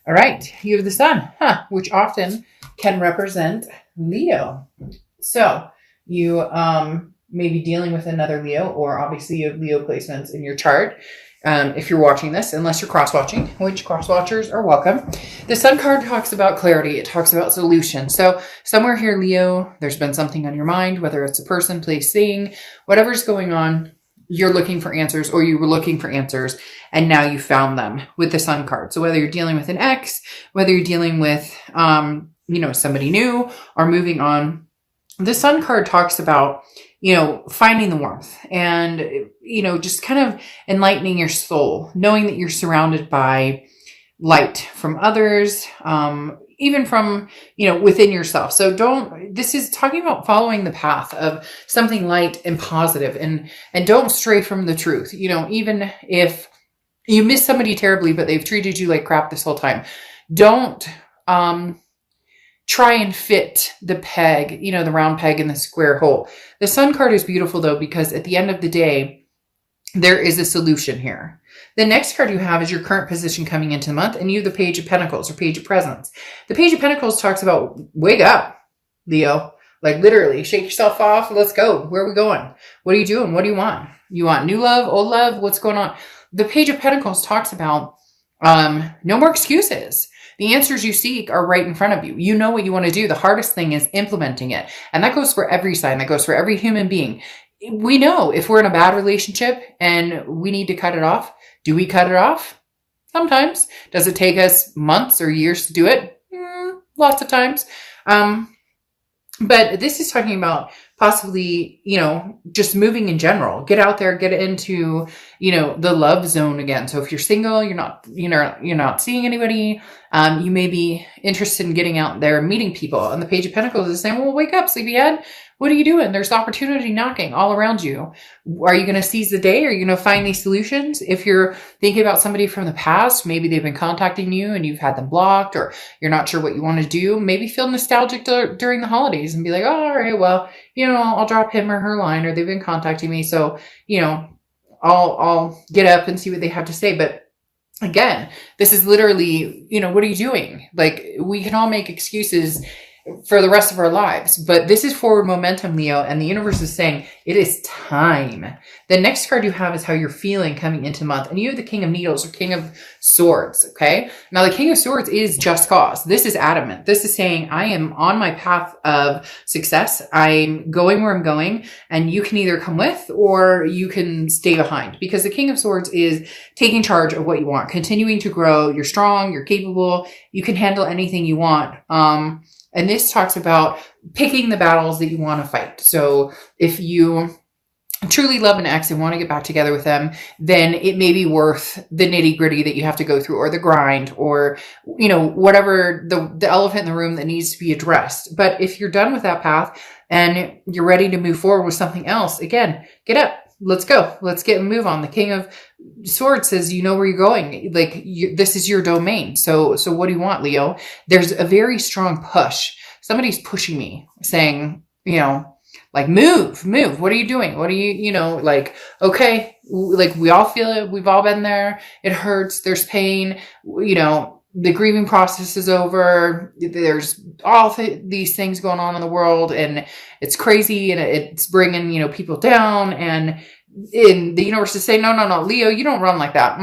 All right, you have the sun, which often can represent Leo. So you may be dealing with another Leo, or obviously you have Leo placements in your chart. If you're watching this, unless you're cross-watching, which cross-watchers are welcome. The sun card talks about clarity. It talks about solution. So somewhere here, Leo, there's been something on your mind, whether it's a person, place, thing, whatever's going on, you're looking for answers, or you were looking for answers, and now you found them with the sun card. So whether you're dealing with an ex, whether you're dealing with, somebody new or moving on, the sun card talks about, finding the warmth and, just kind of enlightening your soul, knowing that you're surrounded by light from others, even from, within yourself. So this is talking about following the path of something light and positive, and don't stray from the truth. Even if you miss somebody terribly, but they've treated you like crap this whole time, don't, try and fit the peg, the round peg in the square hole. The sun card is beautiful though, because at the end of the day, there is a solution here. The next card you have is your current position coming into the month, and you have the Page of Pentacles or Page of Presents. The Page of Pentacles talks about, wake up, Leo. Like literally, shake yourself off. Let's go. Where are we going? What are you doing? What do you want? You want new love, old love? What's going on? The Page of Pentacles talks about no more excuses. The answers you seek are right in front of you. You know what you want to do. The hardest thing is implementing it. And that goes for every sign. That goes for every human being. We know if we're in a bad relationship and we need to cut it off. Do we cut it off? Sometimes. Does it take us months or years to do it? Lots of times. But this is talking about possibly, just moving in general. Get out there, get into, the love zone again. So if you're single, you're not seeing anybody, you may be interested in getting out there and meeting people. And the Page of Pentacles is saying, well, wake up, sleepyhead. What are you doing? There's opportunity knocking all around you. Are you going to seize the day? Are you going to find these solutions? If you're thinking about somebody from the past, maybe they've been contacting you and you've had them blocked, or you're not sure what you want to do, maybe feel nostalgic during the holidays and be like, oh, all right, well, I'll drop him or her line, or they've been contacting me. So, I'll get up and see what they have to say. But again, this is literally, what are you doing? Like, we can all make excuses for the rest of our lives, but this is forward momentum, Leo, and the universe is saying it is time. The next card you have is how you're feeling coming into the month, and you have the King of Needles or King of Swords. Okay, now the King of Swords is just cause. This is adamant. This is saying I am on my path of success. I'm going where I'm going, and you can either come with or you can stay behind, because the King of Swords is taking charge of what you want, continuing to grow. You're strong, you're capable, you can handle anything you want. And this talks about picking the battles that you want to fight. So if you truly love an ex and want to get back together with them, then it may be worth the nitty gritty that you have to go through, or the grind, or, whatever the elephant in the room that needs to be addressed. But if you're done with that path and you're ready to move forward with something else, again, get up. Let's go. Let's get and move on. The King of Swords says, you know where you're going. Like, this is your domain. So what do you want, Leo? There's a very strong push. Somebody's pushing me, saying, like, move. What are you doing? What are you, okay, like, we all feel it. We've all been there. It hurts. There's pain. The grieving process is over. There's all these things going on in the world, and it's crazy, and it's bringing, people down. And in the universe is saying, no, Leo, you don't run like that.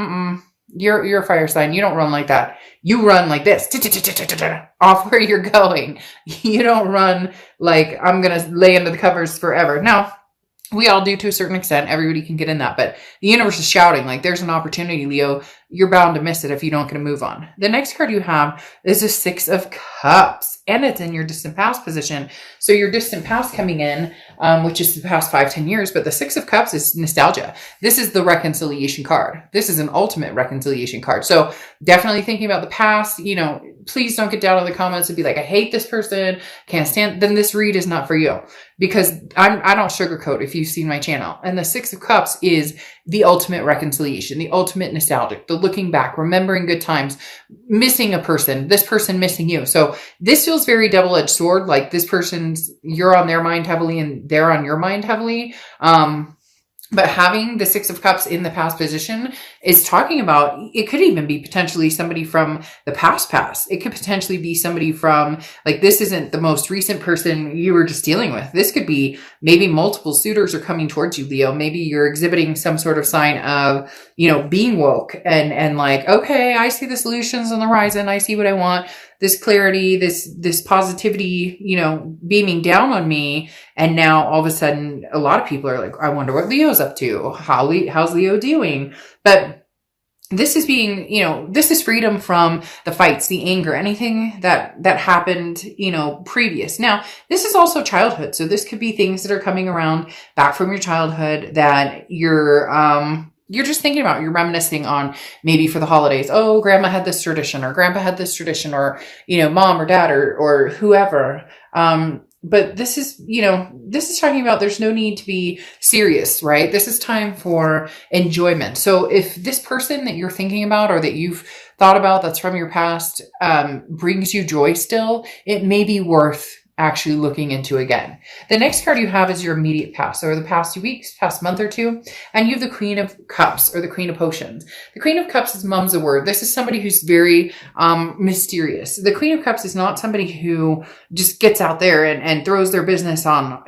You're a fire sign. You don't run like that. You run like this, off where you're going. You don't run like, I'm going to lay under the covers forever. Now, we all do to a certain extent. Everybody can get in that. But the universe is shouting, like, there's an opportunity, Leo. You're bound to miss it if you don't get a move on. The next card you have is the Six of Cups, and it's in your distant past position. So your distant past coming in, which is the past 5-10 years, but the Six of Cups is nostalgia. This is the reconciliation card. This is an ultimate reconciliation card. So definitely thinking about the past, please don't get down in the comments and be like, I hate this person, can't stand, then this read is not for you. Because I don't sugarcoat if you've seen my channel. And the Six of Cups is the ultimate reconciliation, the ultimate nostalgic, the looking back, remembering good times, missing a person, this person missing you. So this feels very double-edged sword. Like, this person's, you're on their mind heavily and they're on your mind heavily. But having the Six of Cups in the past position is talking about, it could even be potentially somebody from the past. It could potentially be somebody from, like, this isn't the most recent person you were just dealing with. This could be maybe multiple suitors are coming towards you, Leo. Maybe you're exhibiting some sort of sign of, being woke and like, okay, I see the solutions on the horizon. I see what I want. This clarity, this positivity, beaming down on me. And now all of a sudden, a lot of people are like, I wonder what Leo's up to. How's Leo doing? But this is being, this is freedom from the fights, the anger, anything that happened, previous. Now, this is also childhood. So this could be things that are coming around back from your childhood that you're just thinking about, you're reminiscing on maybe for the holidays. Oh, grandma had this tradition, or grandpa had this tradition, or, mom or dad or whoever. But this is talking about there's no need to be serious, right? This is time for enjoyment. So if this person that you're thinking about or that you've thought about that's from your past brings you joy still, it may be worth actually looking into again. The next card you have is your immediate past, or the past 2 weeks, past month or two, and you have the Queen of Cups or the Queen of Potions. The Queen of Cups is mum's a word. This is somebody who's very mysterious. The Queen of Cups is not somebody who just gets out there and throws their business on,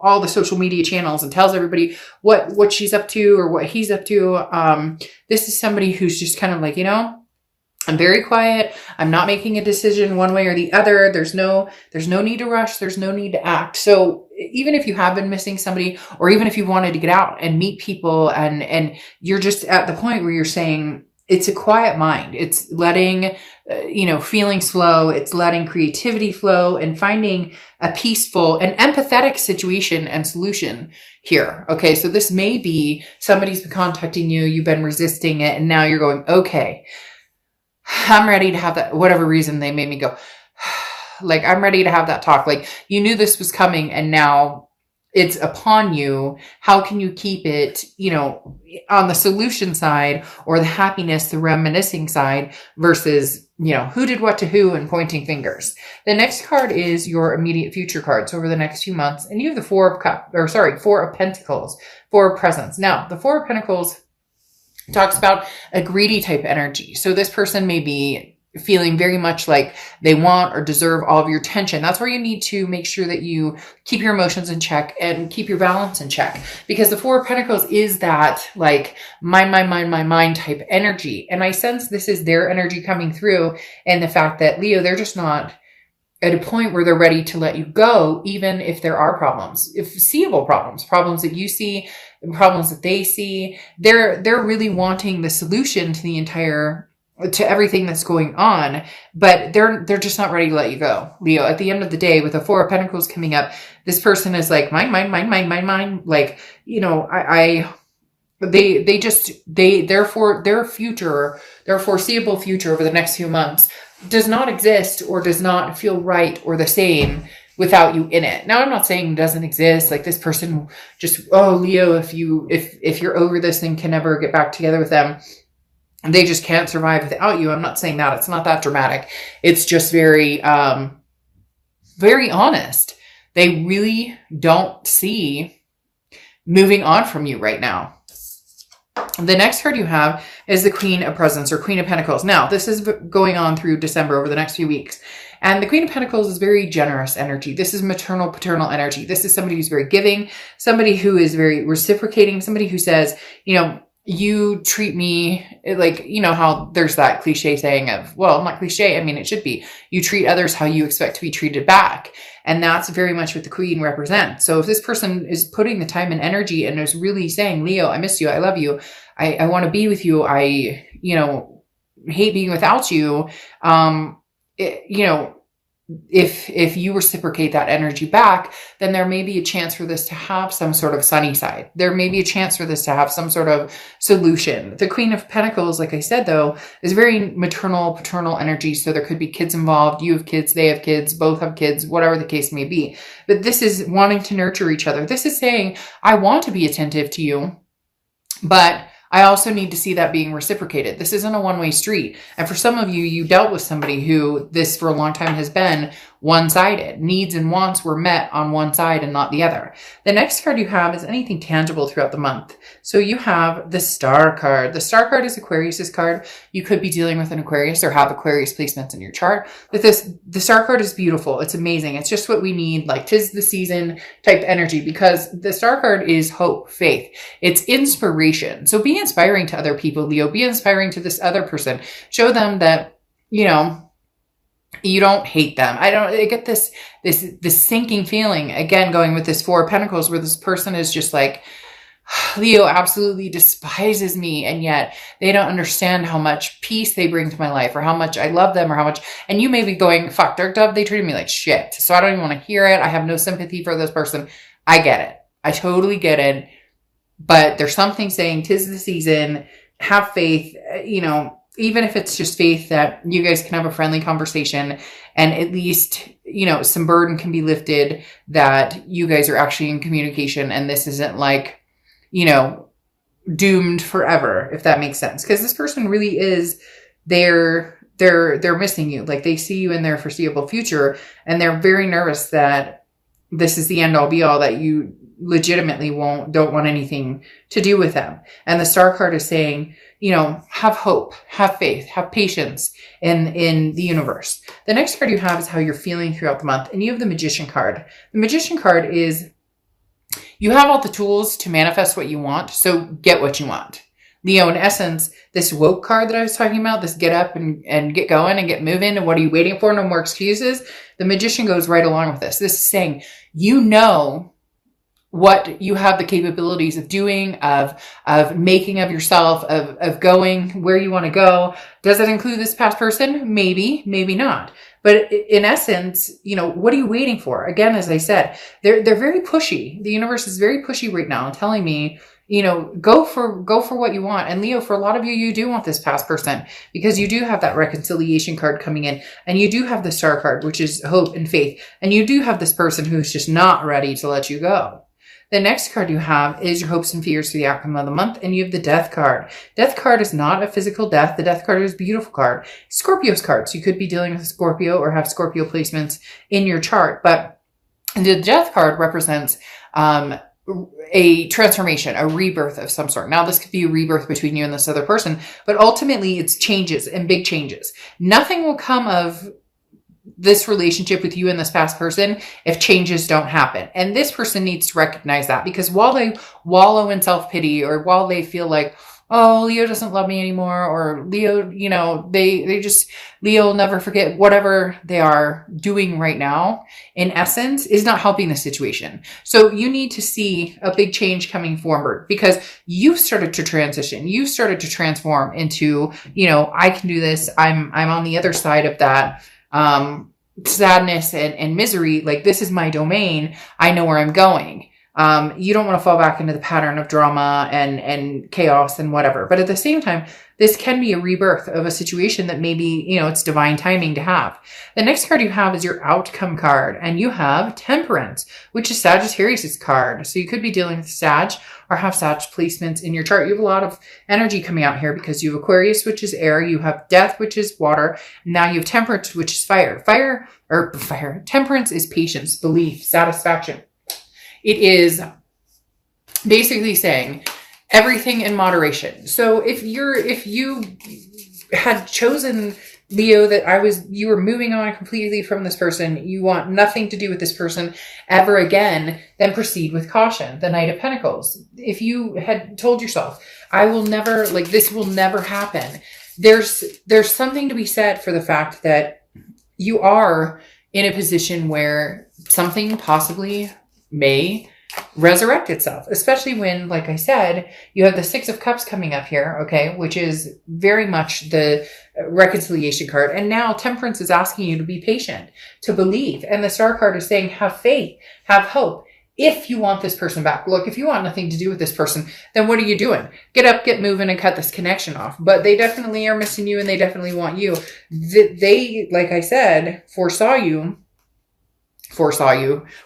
all the social media channels and tells everybody what she's up to or what he's up to. This is somebody who's just kind of like, I'm very quiet. I'm not making a decision one way or the other. There's no need to rush. There's no need to act. So even if you have been missing somebody, or even if you wanted to get out and meet people and you're just at the point where you're saying it's a quiet mind, it's letting, feelings flow. It's letting creativity flow and finding a peaceful and empathetic situation and solution here. Okay. So this may be somebody's been contacting you. You've been resisting it. And now you're going, okay, I'm ready to have that, whatever reason they made me go, like, I'm ready to have that talk. Like, you knew this was coming and now it's upon you. How can you keep it, on the solution side or the happiness, the reminiscing side versus, who did what to who and pointing fingers. The next card is your immediate future cards over the next few months. And you have the Four of Pentacles, Four of Presents. Now, the Four of Pentacles talks about a greedy type energy. So this person may be feeling very much like they want or deserve all of your attention. That's where you need to make sure that you keep your emotions in check and keep your balance in check, because the Four of Pentacles is that like mind type energy. And I sense this is their energy coming through, and the fact that, Leo, they're just not at a point where they're ready to let you go, even if there are problems, if seeable problems that you see, problems that they see. They're really wanting the solution to everything that's going on, but they're just not ready to let you go, Leo. At the end of the day, with the Four of Pentacles coming up, this person is like, mine. Like, their foreseeable future over the next few months does not exist or does not feel right or the same without you in it. Now, I'm not saying it doesn't exist. Like, this person just, Leo, if you're over this and can never get back together with them, they just can't survive without you. I'm not saying that. It's not that dramatic. It's just very, very honest. They really don't see moving on from you right now. The next card you have is the Queen of Presents or Queen of Pentacles. Now, this is going on through December over the next few weeks. And the Queen of Pentacles is very generous energy. This is maternal, paternal energy. This is somebody who's very giving, somebody who is very reciprocating, somebody who says, you treat me like, how there's that cliche saying of, well, not cliche, I mean, it should be, you treat others how you expect to be treated back. And that's very much what the Queen represents. So if this person is putting the time and energy and is really saying, Leo, I miss you, I love you, I want to be with you, I, hate being without you, if you reciprocate that energy back, then there may be a chance for this to have some sort of sunny side. There may be a chance for this to have some sort of solution. The Queen of Pentacles, like I said, though, is very maternal, paternal energy. So there could be kids involved. You have kids, they have kids, both have kids, whatever the case may be. But this is wanting to nurture each other. This is saying, I want to be attentive to you, but I also need to see that being reciprocated. This isn't a one-way street. And for some of you, you dealt with somebody who this for a long time has been one-sided. Needs and wants were met on one side and not the other. The next card you have is anything tangible throughout the month. So you have the Star card. The Star card is Aquarius's card. You could be dealing with an Aquarius or have Aquarius placements in your chart. But the Star card is beautiful. It's amazing. It's just what we need, like 'tis the season type energy, because the Star card is hope, faith. It's inspiration. So be inspiring to other people, Leo. Be inspiring to this other person. Show them that, you don't hate them. I get this sinking feeling, again, going with this Four of Pentacles, where this person is just like, Leo absolutely despises me, and yet they don't understand how much peace they bring to my life, or how much I love them, or how much, and you may be going, fuck, Dark Dove, they treated me like shit, so I don't even want to hear it. I have no sympathy for this person. I get it. I totally get it. But there's something saying 'tis the season, have faith, even if it's just faith that you guys can have a friendly conversation, and at least, some burden can be lifted, that you guys are actually in communication, and this isn't like, doomed forever, if that makes sense. Because this person really is, they're missing you. Like, they see you in their foreseeable future, and they're very nervous that this is the end all be all, that you legitimately don't want anything to do with them. And the Star card is saying, have hope, have faith, have patience in the universe. The next card you have is how you're feeling throughout the month. And you have the Magician card. The Magician card is, you have all the tools to manifest what you want, so get what you want. Leo, in essence, this woke card that I was talking about, this get up and get going and get moving, and what are you waiting for? No more excuses. The Magician goes right along with this. This is saying, what you have the capabilities of doing, of making of yourself, of going where you want to go. Does it include this past person? Maybe, maybe not. But in essence, what are you waiting for? Again, as I said, they're very pushy. The universe is very pushy right now, telling me, go for what you want. And Leo, for a lot of you, you do want this past person, because you do have that reconciliation card coming in, and you do have the Star card, which is hope and faith. And you do have this person who's just not ready to let you go. The next card you have is your hopes and fears for the outcome of the month, and you have the Death card. Death card is not a physical death. The Death card is a beautiful card. Scorpio's card. So you could be dealing with a Scorpio or have Scorpio placements in your chart. But the Death card represents a transformation, a rebirth of some sort. Now, this could be a rebirth between you and this other person, but ultimately it's changes and big changes. Nothing will come of this relationship with you and this past person if changes don't happen. And this person needs to recognize that, because while they wallow in self-pity, or while they feel like, oh, Leo doesn't love me anymore, or Leo, Leo will never forget, whatever they are doing right now, in essence, is not helping the situation. So you need to see a big change coming forward, because you've started to transition. You've started to transform into, I can do this. I'm on the other side of that sadness and misery. Like, this is my domain. I know where I'm going. You don't want to fall back into the pattern of drama and chaos and whatever. But at the same time, this can be a rebirth of a situation that maybe, it's divine timing to have. The next card you have is your outcome card, and you have Temperance, which is Sagittarius's card. So you could be dealing with Sag or have Sag placements in your chart. You have a lot of energy coming out here, because you have Aquarius, which is air. You have Death, which is water. Now you have Temperance, which is fire. Temperance is patience, belief, satisfaction. It is basically saying everything in moderation. So if you had chosen, Leo, that you were moving on completely from this person, you want nothing to do with this person ever again, then proceed with caution. The Knight of Pentacles. If you had told yourself, this will never happen, there's something to be said for the fact that you are in a position where something possibly may resurrect itself, especially when, like I said, you have the Six of Cups coming up here, okay, which is very much the reconciliation card. And now Temperance is asking you to be patient, to believe. And the Star card is saying, have faith, have hope. If you want this person back, look, if you want nothing to do with this person, then what are you doing? Get up, get moving, and cut this connection off. But they definitely are missing you, and they definitely want you. They, like I said, foresaw you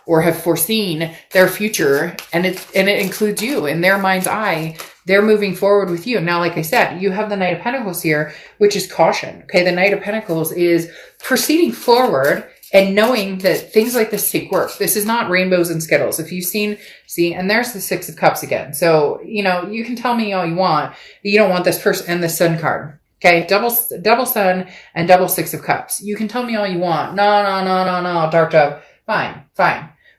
or have foreseen their future, and it includes you. In their mind's eye, they're moving forward with you. Now, like I said, you have the Knight of Pentacles here, which is caution. Okay, the Knight of Pentacles is proceeding forward And knowing that things like this take work. This is not rainbows and Skittles. If you've seen, and there's the Six of Cups again. So, you can tell me all you want. You don't want this person and the Sun card. Okay. Double Sun and double Six of Cups. You can tell me all you want. No, Dark Dove. Fine.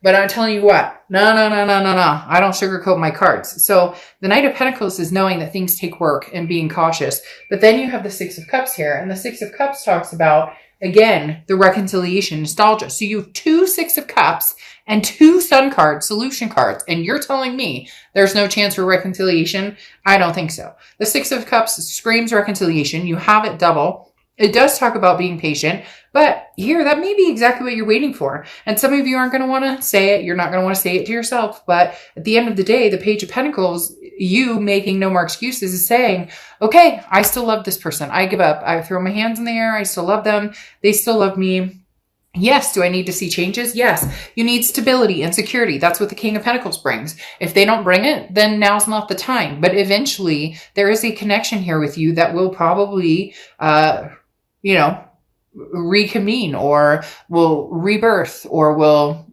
But I'm telling you what, no. I don't sugarcoat my cards. So the Knight of Pentacles is knowing that things take work and being cautious. But then you have the Six of Cups here. And the Six of Cups talks about, again, the reconciliation, nostalgia. So you have 2 Six of Cups and 2 Sun cards, solution cards. And you're telling me there's no chance for reconciliation? I don't think so. The Six of Cups screams reconciliation. You have it double. It does talk about being patient, but here, that may be exactly what you're waiting for. And some of you aren't going to want to say it. You're not going to want to say it to yourself. But at the end of the day, the Page of Pentacles, you making no more excuses, is saying, okay, I still love this person. I give up. I throw my hands in the air. I still love them. They still love me. Yes. Do I need to see changes? Yes. You need stability and security. That's what the King of Pentacles brings. If they don't bring it, then now's not the time. But eventually, there is a connection here with you that will probably, reconvene, or will rebirth, or will,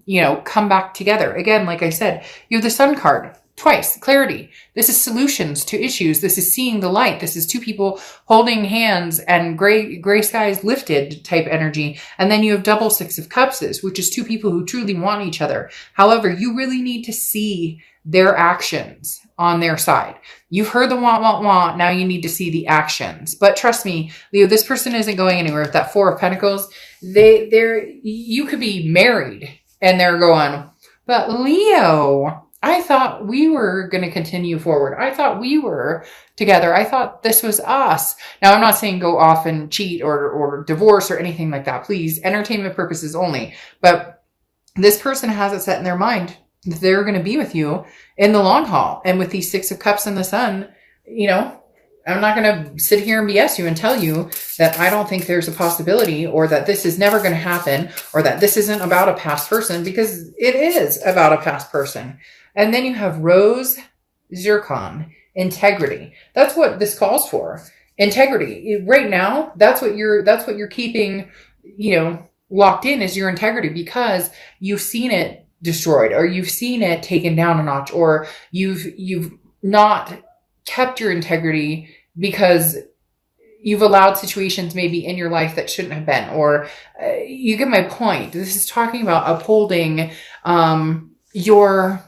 come back together. Again, like I said, you have the Sun card twice, clarity. This is solutions to issues. This is seeing the light. This is 2 people holding hands and gray skies lifted type energy. And then you have double Six of Cups, which is 2 people who truly want each other. However, you really need to see their actions on their side. You've heard the want. Now you need to see the actions. But trust me, Leo, this person isn't going anywhere. With that 4 of Pentacles, you could be married and they're going, but Leo, I thought we were going to continue forward. I thought we were together. I thought this was us. Now, I'm not saying go off and cheat or divorce or anything like that. Please, entertainment purposes only. But this person has it set in their mind that they're going to be with you in the long haul. And with these Six of Cups and the Sun, I'm not going to sit here and BS you and tell you that I don't think there's a possibility, or that this is never going to happen, or that this isn't about a past person, because it is about a past person. And then you have Rose, Zircon, integrity. That's what this calls for. Integrity. Right now, that's what you're keeping, locked in, is your integrity, because you've seen it destroyed, or you've seen it taken down a notch, or you've not kept your integrity because you've allowed situations maybe in your life that shouldn't have been, or you get my point. This is talking about upholding your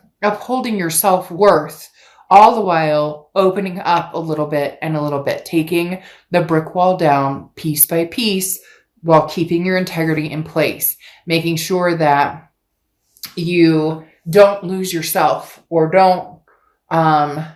self-worth, all the while opening up a little bit and a little bit, taking the brick wall down piece by piece while keeping your integrity in place, making sure that you don't lose yourself, or don't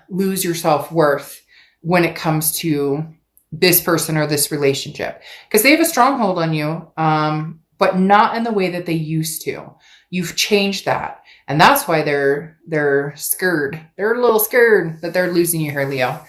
lose your self-worth when it comes to this person or this relationship, because they have a stronghold on you, but not in the way that they used to. You've changed that. And that's why they're scared. They're a little scared that they're losing you here, Leo.